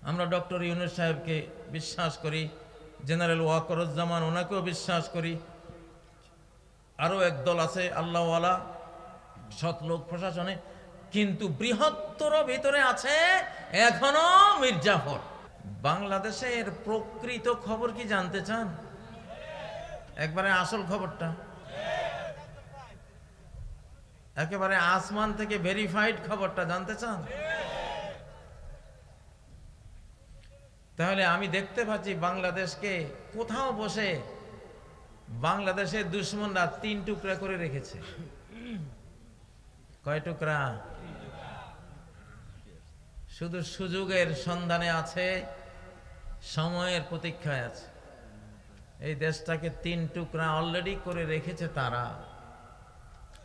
আমরা ডক্টর ইউনূস সাহেবকে বিশ্বাস করি, জেনারেল ওয়াকরুজ্জামান ওনাকেও বিশ্বাস করি, আরও একদল আছে আল্লাহওয়ালা সৎ লোক প্রশাসনে, কিন্তু বৃহত্তর ভিতরে আছে এখনো মির্জাফর। বাংলাদেশের প্রকৃত খবর কি জানতে চান? একবারে আসল খবরটা, একেবারে আসমান থেকে ভেরিফাইড খবরটা জানতে চান? তাহলে আমি দেখতে পাচ্ছি বাংলাদেশকে কোথাও বসে বাংলাদেশের দুশ্মনরা 3 টুকরা করে রেখেছে। কয় টুকরা? শুধু সুযোগের সন্ধানে আছে, সময়ের প্রতীক্ষায় আছে। এই দেশটাকে 3 টুকরা অলরেডি করে রেখেছে তারা।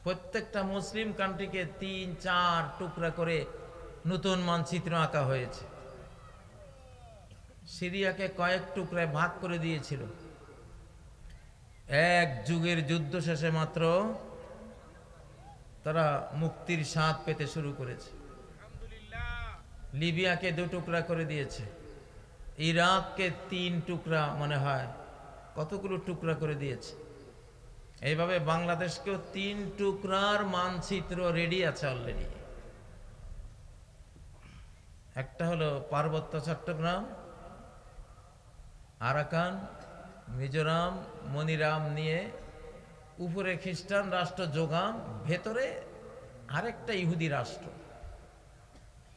প্রত্যেকটা মুসলিম কান্ট্রিকে 3-4 টুকরা করে নতুন মানচিত্র আঁকা হয়েছে। সিরিয়াকে কয়েক টুকরায় ভাগ করে দিয়েছিল। এক যুগের যুদ্ধ শেষে মাত্র তারা মুক্তির স্বাদ পেতে শুরু করেছে। লিবিয়াকে 2 টুকরা করে দিয়েছে, ইরাককে 3 টুকরা, মনে হয় কতগুলো টুকরা করে দিয়েছে। এইভাবে বাংলাদেশকেও 3 টুকরার মানচিত্র রেডি আছে অলরেডি। একটা হলো পার্বত্য চট্টগ্রাম, আরাকান, মিজোরাম, মনিরাম নিয়ে উপরে খ্রিস্টান রাষ্ট্র যোগান, ভেতরে আরেকটা ইহুদি রাষ্ট্র।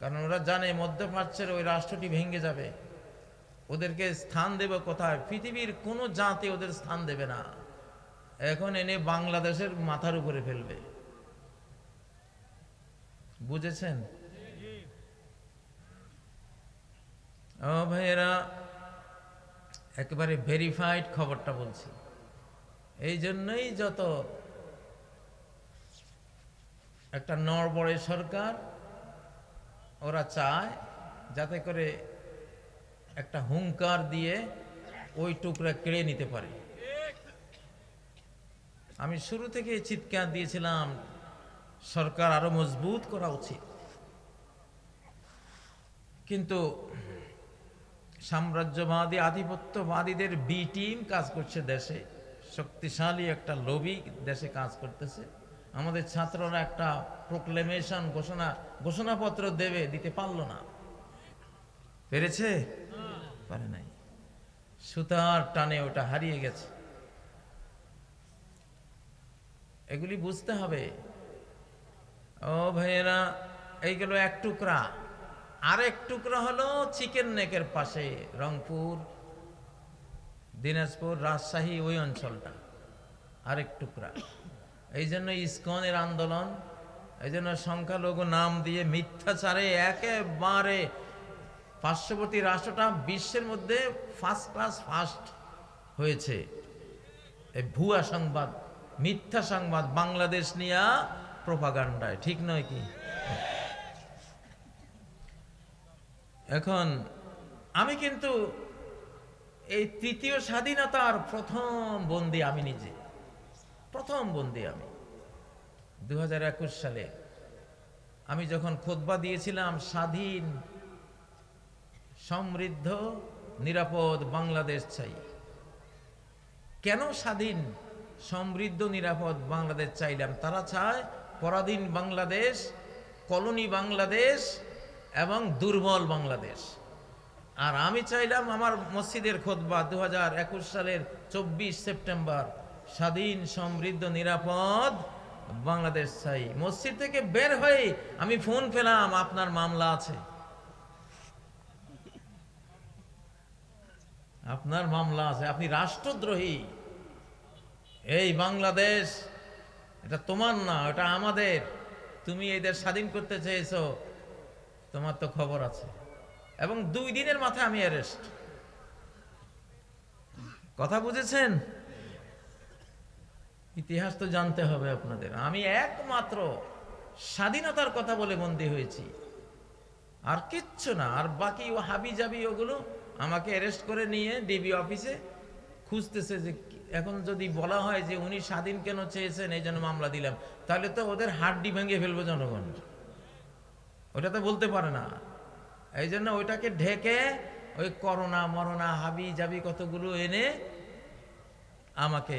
কারণ ওরা জানে মধ্যপ্রাচ্যের ওই রাষ্ট্রটি ভেঙে যাবে, ওদেরকে স্থান দেবে কোথায়? পৃথিবীর কোনো জাতি ওদের স্থান দেবে না। এখন এনে বাংলাদেশের মাথার উপরে ফেলবে। বুঝেছেন? ও ভাইয়েরা, একেবারে ভেরিফাইড খবরটা বলছি। এই জন্যই যত একটা নড়বড়ে সরকার, ওরা চায় যাতে করে একটা হুঙ্কার দিয়ে ওই টুকরা কেড়ে নিতে পারে। আমি শুরু থেকে চিৎকার দিয়েছিলাম সরকার আরো মজবুত করা উচিত, কিন্তু সাম্রাজ্যবাদী আধিপত্যবাদীদের বি টিম কাজ করছে দেশে, শক্তিশালী একটা লবি দেশে কাজ করতেছে। আমাদের ছাত্ররা একটা প্রোক্লেমেশন ঘোষণাপত্র দিতে পারলো না। পেরেছে? পারে নাই। সুতার টানে ওটা হারিয়ে গেছে। এগুলি বুঝতে হবে। ও ভাইয়েরা, এইগুলো 1 টুকরা। আরেক টুকরা হলো চিকেন নেকের পাশে, রংপুর, দিনাজপুর, রাজশাহী, ওই অঞ্চলটা আরেক টুকরা। এই জন্য ইসকনের আন্দোলন, এই জন্য সংখ্যালঘু নাম দিয়ে মিথ্যাচারে একেবারে পার্শ্ববর্তী রাষ্ট্রটা বিশ্বের মধ্যে ফার্স্ট হয়েছে। এই ভুয়া সংবাদ, মিথ্যা সংবাদ বাংলাদেশ নিয়ে প্রোপাগান্ডায়, ঠিক নয় কি? এখন আমি কিন্তু এই 3য় স্বাধীনতার প্রথম বন্দী আমি নিজে, প্রথম বন্দী আমি 2021 সালে। আমি যখন খুতবা দিয়েছিলাম স্বাধীন, সমৃদ্ধ, নিরাপদ বাংলাদেশ চাই। কেন স্বাধীন, সমৃদ্ধ, নিরাপদ বাংলাদেশ চাইলাম? তারা চায় পরাধীন বাংলাদেশ, কলোনি বাংলাদেশ এবং দুর্বল বাংলাদেশ। আর আমি চাইলাম আমার মসজিদের খুতবা 2021 সালের 24 সেপ্টেম্বর, স্বাধীন, সমৃদ্ধ, নিরাপদ বাংলাদেশ চাই। মসজিদ থেকে বের হয়ে আমি ফোন পেলাম, আপনার মামলা আছে, আপনার মামলা আছে, আপনি রাষ্ট্রদ্রোহী। এই বাংলাদেশ এটা তোমার না, এটা আমাদের। তুমি এই দেশ স্বাধীন করতে চেয়েছো, তোমার তো খবর আছে। এবং 2 দিনের মাথায় আমি অ্যারেস্ট। কথা বুঝেছেন? ইতিহাস তো জানতে হবে আপনাদের। আমি একমাত্র স্বাধীনতার কথা বলে বন্দী হয়েছি, আর কিচ্ছু না। আর বাকি ও হাবি জাবি ওগুলো আমাকে অ্যারেস্ট করে নিয়ে ডিবি অফিসে খুঁজতেছে যে এখন যদি বলা হয় যে উনি স্বাধীন কেন চেয়েছেন, এই জন্য মামলা দিলাম, তাহলে তো ওদের হাড্ডি ভেঙে ফেলবো জনগণ। ওটা তো বলতে পারে না। এই জন্য ওইটাকে ঢেকে ওই করোনা মরোনা হাবি জাবি কতগুলো এনে আমাকে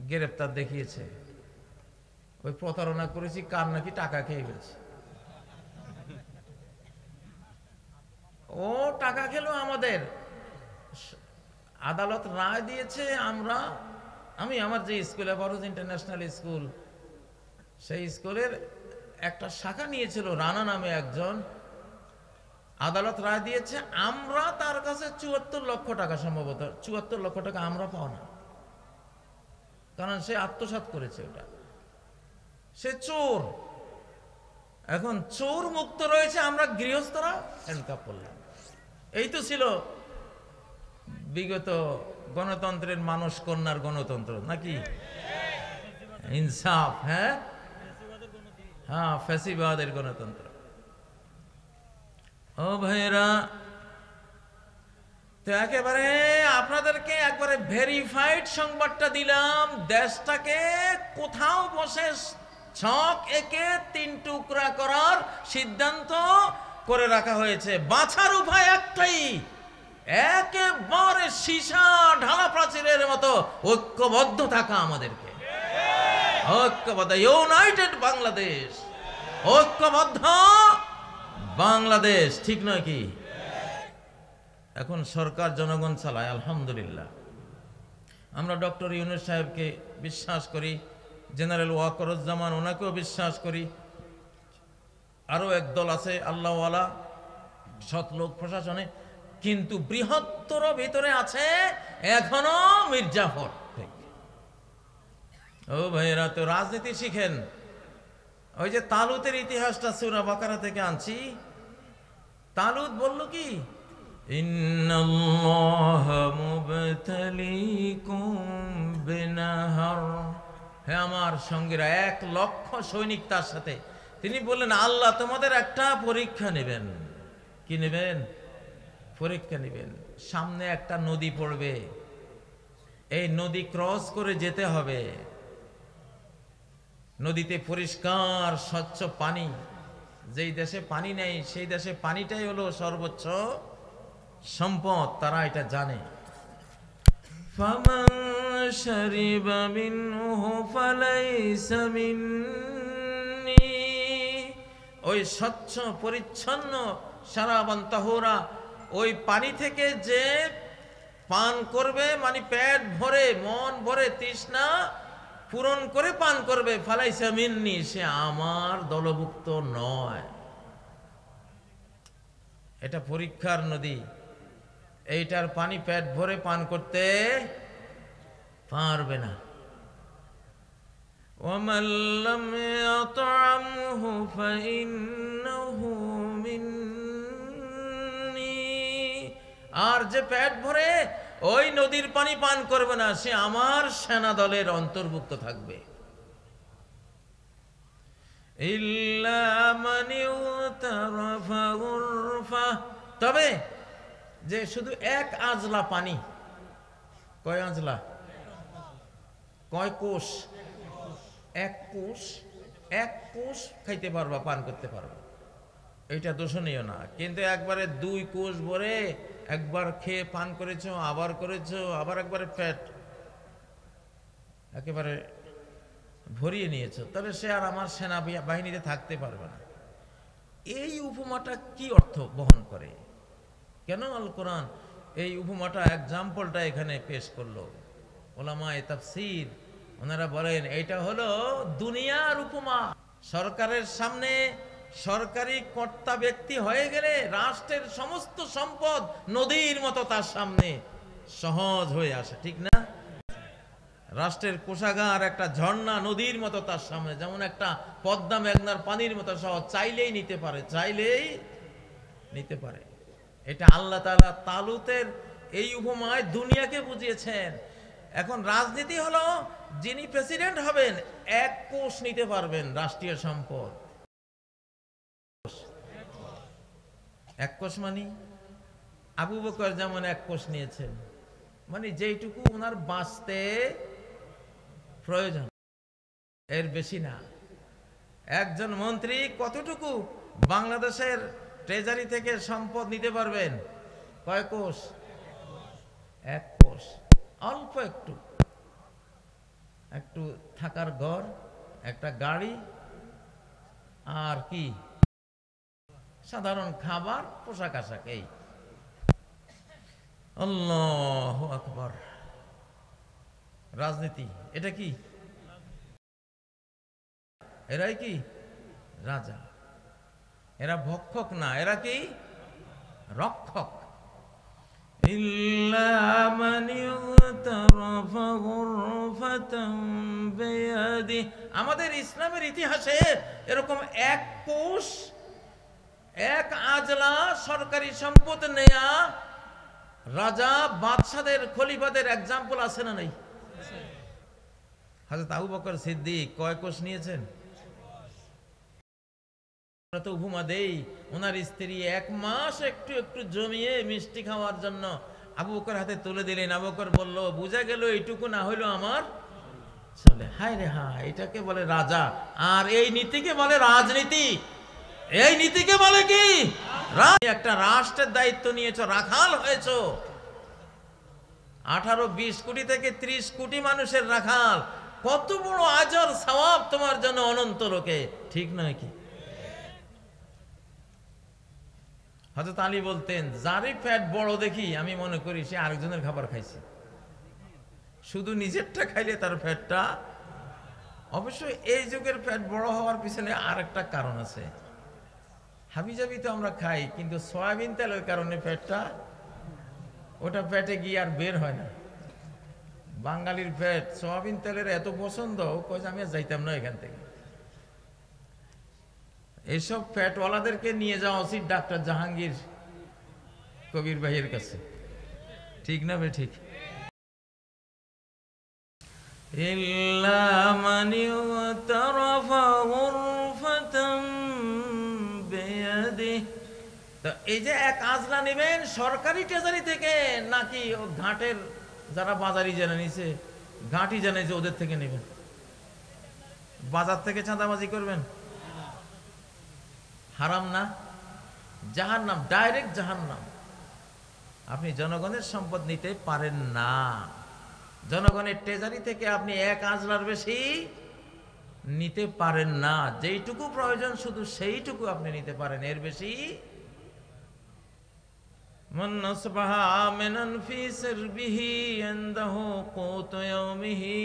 গ্রেপ্তার দেখিয়েছে। ওই প্রতারণা করেছি, কার নাকি টাকা খেয়ে ফেলছি। ও টাকা খেলো আমাদের, আদালত রায় দিয়েছে। আমি আমার যে স্কুলে ফরজ ইন্টারন্যাশনাল স্কুল, সেই স্কুলের একটা শাখা নিয়েছিল রানা নামে একজন, আদালত রায় দিয়েছে আমরা তার কাছে ৭৪ লক্ষ টাকা, সম্ভবত ৭৪ লক্ষ টাকা আমরা পাও না, কারণ সে আত্মসাৎ করেছে। ওটা সে চোর। এখন চোর মুক্ত রয়েছে, আমরা গৃহস্থরা হ্যান্ডকাপ করলাম। এই তো ছিল বিগত গণতন্ত্রের মানুষ কন্যার গণতন্ত্র নাকি? ইনসাফ। হ্যাঁ হ্যাঁ, ফ্যাসিবাদের গণতন্ত্র। ও ভাইরা, তো একেবারে আপনাদেরকে একবারে ভেরিফাইড সংবাদটা দিলাম। দেশটাকে কোথাও বসে ছক একে ৩ টুকরা করার সিদ্ধান্ত করে রাখা হয়েছে। বাঁচার উপায় একটাই, একেবারে সীসা ঢালা প্রাচীরের মতো ঐক্যবদ্ধ থাকা। আমাদেরকে ঐক্যবদ্ধ, ইউনাইটেড বাংলাদেশ, ঐক্যবদ্ধ বাংলাদেশ, ঠিক নয় কি? এখন সরকার জনগণ চালায়, আলহামদুলিল্লাহ। আমরা ডক্টর ইউনূস সাহেবকে বিশ্বাস করি, জেনারেল ওয়াকরুজ্জামান ওনাকেও বিশ্বাস করি, আরো একদল আছে আল্লাহওয়ালা সৎ লোক প্রশাসনে, কিন্তু বৃহত্তর ভিতরে আছে এখনো মির্জাফর। ও ভাইয়েরা, তো রাজনীতি শিখেন। ওই যে তালুতের ইতিহাসটা সূরা বাকারা থেকে আনছি। তালুত বলল কি, ইন্নাল্লাহা মুবতালিকুম বিনাহার। হে আমার সঙ্গীরা, ১ লক্ষ সৈনিক তার সাথে। তিনি বললেন, আল্লাহ তোমাদের একটা পরীক্ষা নেবেন। কি নেবেন? পরীক্ষা নেবেন। সামনে একটা নদী পড়বে, এই নদী ক্রস করে যেতে হবে। নদীতে পরিষ্কার স্বচ্ছ পানি। যেই দেশে পানি নেই সেই দেশে পানিটাই হলো সর্বোচ্চ সম্পদ, তারা এটা জানে। ফামান শারিবা মিনহু ফালাইসা মিন্নি। ওই স্বচ্ছ পরিচ্ছন্ন শারাবান তাহুরা, ওই পানি থেকে যে পান করবে, মানে পেট ভরে মন ভরে তৃষ্ণা পূরণ করে পান করবে, ফালাইসা মিন্নি, সে আমার দলভুক্ত নয়। এটা পরীক্ষার নদী, এইটার পানি পেট ভরে পান করতে পারবে না। ওয়ামান লাম ইয়াতআমহু ফাইন্নাহু মিন্নি। আর যে পেট ভরে ওই নদীর পানি পান করবে না, সে আমার সেনা দলের অন্তর্ভুক্ত থাকবে। ইল্লা মান ইউতারাফা গুরফা। তবে যে শুধু 1 আজলা পানি, কয় আজলা? কয় কোষ? 1 কোষ। 1 কোষ খাইতে পারবা, পান করতে পারবা, এটা দোষণীয় না। কিন্তু একবারে 2 কোষ ভরে একবার খেয়ে পান করেছো, আবার করেছো, আবার একবারে পেট একেবারে ভরিয়ে নিয়েছো, তাহলে সে আর আমার সেনা বাহিনীতে থাকতে পারবে না। এই উপমাটা কি অর্থ বহন করে? কেন আল কোরআন এই উপমাটা, এক্সাম্পলটা এখানে পেশ করলো? ওলামায়ে তাফসীর ওনারা বলেন এটা হলো দুনিয়ার উপমা। সরকারের সামনে সরকারি কর্তা ব্যক্তি হয়ে গেলে রাষ্ট্রের সমস্ত সম্পদ নদীর মতো তার সামনে সহজ হয়ে আসে, ঠিক না? রাষ্ট্রের কোষাগার একটা ঝর্ণা নদীর মতো তার সামনে, যেমন একটা পদ্মা মেঘনার পানির মতো সহজ, চাইলেই নিতে পারে, চাইলেই নিতে পারে। এটা আল্লাহ তাআলা তালুতের এই উপমায় দুনিয়াকে বুঝিয়েছেন। এখন রাজনীতি হলো, যিনি প্রেসিডেন্ট হবেন 1 কোষ নিতে পারবেন রাষ্ট্রীয় সম্পদ। 1 কোষ মানে আবু বকর যেমন 1 কোষ নিয়েছেন, মানে যেইটুকু ওনার বাঁচতে প্রয়োজন, এর বেশি না। একজন মন্ত্রী কতটুকু বাংলাদেশের ট্রেজারি থেকে সম্পদ নিতে পারবেন কয় কোষ? 1 কোষ। অল্প একটু একটু থাকার ঘর, একটা গাড়ি, আর কি সাধারণ খাবার, পোশাক আশাক, এই। আল্লাহু আকবার। রাজনীতি এটা কি? এরাই কি রাজা? এরা ভক্ষক না, এরা কি রক্ষক। ইল্লা মান ইগতারাফা গুরফাতান বিয়াদি। আমাদের ইসলামের ইতিহাসে এরকম 1 কোষ, 1 আজলা সরকারি সম্পদ নেয়া রাজা, বাদশাদের, খলিফাদের এক্সাম্পল আছে না নাই? হযরত আবু বকর সিদ্দিক কয় কোষ নিয়েছেন? আমরা তো উপমা দেই, ওনার স্ত্রী 1 মাস একটু একটু জমিয়ে মিষ্টি খাওয়ার জন্য আবু বকর হাতে তুলে দিলেন। আবু বকর বলল, বুঝা গেল এইটুকু না হইলো আমার চলে। হায় রে হায়, এটাকে বলে রাজা। আর এই নীতিকে বলে রাজনীতি। এই নীতিকে বলে কি? একটা রাষ্ট্রের দায়িত্ব নিয়েছো, রাখাল হয়েছো। 18-20 কোটি থেকে 30 কোটি মানুষের রাখাল। কত বড় আজর সওয়াব তোমার জন্য অনন্ত লোকে, ঠিক নয় কি? হযরত আলী বলতেন, যারই পেট বড় দেখি আমি মনে করি সে আরেকজনের খাবার খাইছে। শুধু নিজেরটা খাইলে তার পেটটা। অবশ্যই এই যুগের পেট বড় হওয়ার পিছনে আরেকটা কারণ আছে। হাবিজাবি তো আমরা খাই, কিন্তু সয়াবিন তেলের কারণে পেটটা, ওটা পেটে গিয়ে আর বের হয় না। বাঙালির পেট সয়াবিন তেলের এত পছন্দ, কই আমি আর যাইতাম না এখান থেকে। এইসব ফ্যাটওয়ালাদেরকে নিয়ে যাওয়া উচিত ডাক্তার জাহাঙ্গীর কবির ভাইয়ের কাছে, ঠিক না বে ঠিক? ইল্লা মান ইগতারাফা গুরফাতান বিয়াদি। তো এই যে 1 আজলা নেবেন সরকারি ট্রেজারি থেকে, নাকি ও ঘাটের যারা বাজারি জেনে নিছে, ঘাটি জেনে যে ওদের থেকে নেবেন? বাজার থেকে চাঁদাবাজি করবেন? হারাম না? জাহান্নাম, ডাইরেক্ট জাহান্নাম। আপনি জনগণের সম্পদ নিতে পারেন না। জনগণের ট্রেজারি থেকে আপনি 1 আজলার বেশি নিতে পারেন না। যেইটুকু প্রয়োজন শুধু সেইটুকু আপনি নিতে পারেন, এর বেশি। মান আসবাহা আমিনান ফি সিরবিহি ইনদাহু কুতু ইয়াউমিহি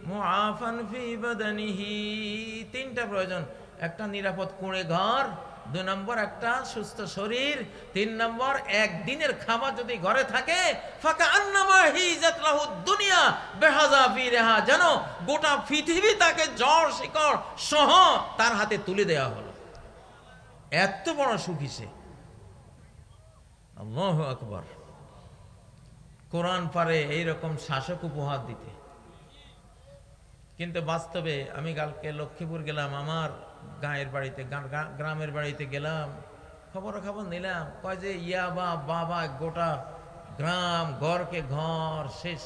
মুআফান ফি বাদানিহি। 3টা প্রয়োজন। একটা নিরাপদ কুঁড়ে ঘর, 2 নম্বর একটা সুস্থ শরীর, 3 নম্বর একদিনের খাবার যদি ঘরে থাকে, ফাকা আন্নামা হিজাত লাহু দুনিয়া বিহাযা ফিরহা, যেন গোটা পৃথিবী তাকে জ্বর শিকড় সহ তার হাতে তুলে দেওয়া হলো। এত বড় সুখী সে। আল্লাহু আকবার। কোরআন পারে এইরকম শাসক উপহার দিতে, কিন্তু বাস্তবে আমি কালকে লক্ষ্মীপুর গেলাম, আমার গাঁয়ের বাড়িতে, গ্রামের বাড়িতে গেলাম, খবর নিলাম, কয় যে ইয়াবা বাবা গোটা গ্রাম, ঘরকে ঘর শেষ,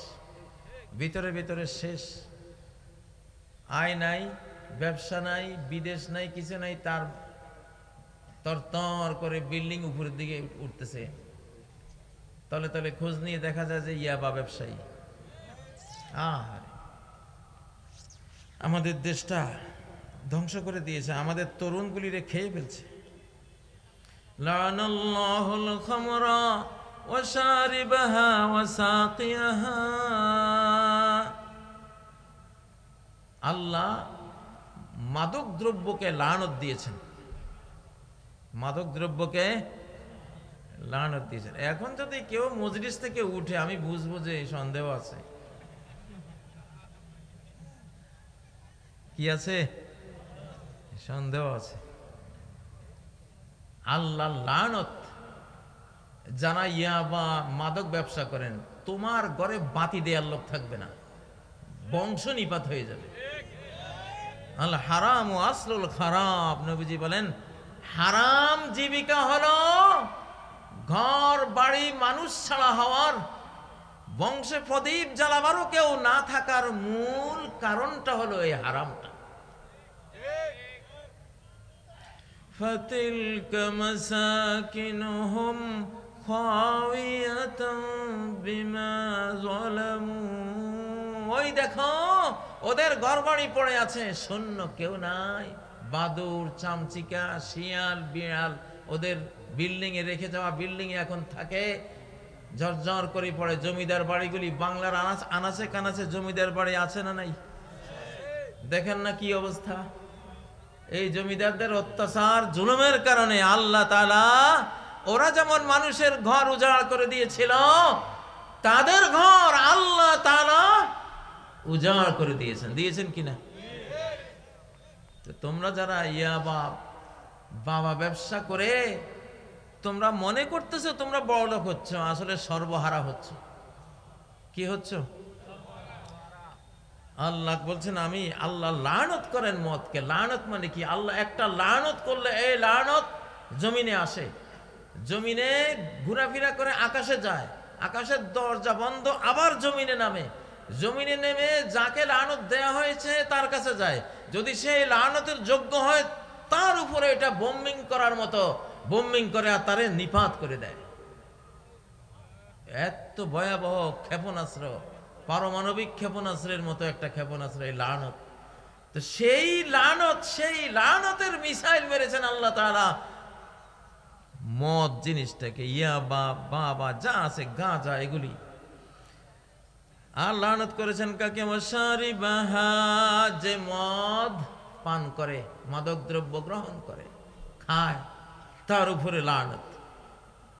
ভিতরে ভিতরে শেষ। আয় নাই, ব্যবসা নাই, বিদেশ নাই, কিছু নাই, তার তরতর করে বিল্ডিং উপরের দিকে উঠতেছে। তলে তলে খোঁজ নিয়ে দেখা যায় যে ইয়াবা ব্যবসায়ী। আমাদের দেশটা ধ্বংস করে দিয়েছে, আমাদের তরুণগুলিরে খেয়ে ফেলছে। লানাল্লাহুল খামরা ওয়া শারিবাহা ওয়া সাকিয়াহা। আল্লাহ মাদক দ্রব্যকে লানত দিয়েছেন, মাদক দ্রব্যকে লানত দিয়েছেন। এখন যদি কেউ মজলিস থেকে উঠে, আমি বুঝবো যে সন্দেহ আছে। কি আছে? সন্দেহ আছে। আল্লাহ লানত। যারা ইয়াবা মাদক ব্যবসা করেন, তোমার ঘরে বাতি দেওয়ার লোক থাকবে না, বংশ নিপাত হয়ে যাবে। আল হারাম ও আসলুল খারাপ। নবীজি বলেন, হারাম জীবিকা হলো ঘর বাড়ি মানুষ ছাড়া হওয়ার, বংশে প্রদীপ জ্বালাবারও কেউ না থাকার মূল কারণটা হলো এই হারামটা। فتلك مساكنهم خاوية بما ظلموا ওই দেখো ওদের ঘরবাড়ি পড়ে আছে শূন্য কেউ নাই বাদুড় চামচিকা শিয়াল বিড়াল ওদের বিল্ডিং এ রেখে যাওয়া বিল্ডিং এ এখন থাকে ঝরঝর করে পড়ে জমিদার বাড়িগুলি বাংলার আনাচে কানাচে জমিদার বাড়ি আছে না নাই দেখেন না কি অবস্থা এই জমিদারদের অত্যাচার জুলুমের কারণে আল্লাহ তাআলা ওরা যেমন মানুষের ঘর উজাড় করে দিয়েছিল তাদের ঘর আল্লাহ তাআলা উজাড় করে দিয়েছেন কিনা তো তোমরা যারা বাবা ব্যবসা করে তোমরা মনে করতেছো তোমরা বড়লোক হচ্ছ আসলে সর্বহারা হচ্ছ কি হচ্ছ আল্লাহ বলছেন আমি আল্লাহ লানত করেন মদকে লানত মানে কি আল্লাহ একটা লানত করলে এই লানত জমিনে আসে জমিনে ঘোরাফেরা করে আকাশে যায় আকাশের দরজা বন্ধ আবার জমিনে নামে জমিনে নেমে যাকে লানত দেয়া হয়েছে তার কাছে যায় যদি সেই লানতের যোগ্য হয় তার উপরে এটা বোম্বিং করার মতো বোম্বিং করে আর তারে নিপাত করে দেয় এত ভয়াবহ ক্ষেপণাস্ত্র পারমাণবিক ক্ষেপণাস্ত্রের মতো একটা ক্ষেপণাস্ত্র এই লানত তো সেই লানতের মিসাইল মেরেছেন আল্লাহ তাআলা মদ জিনিসটাকে বাবা যা আছে গাঁজা এগুলি আর লানত করেছেন কাকে মশারিবাহা যে মদ পান করে মাদক দ্রব্য গ্রহণ করে খায় তার উপরে লানত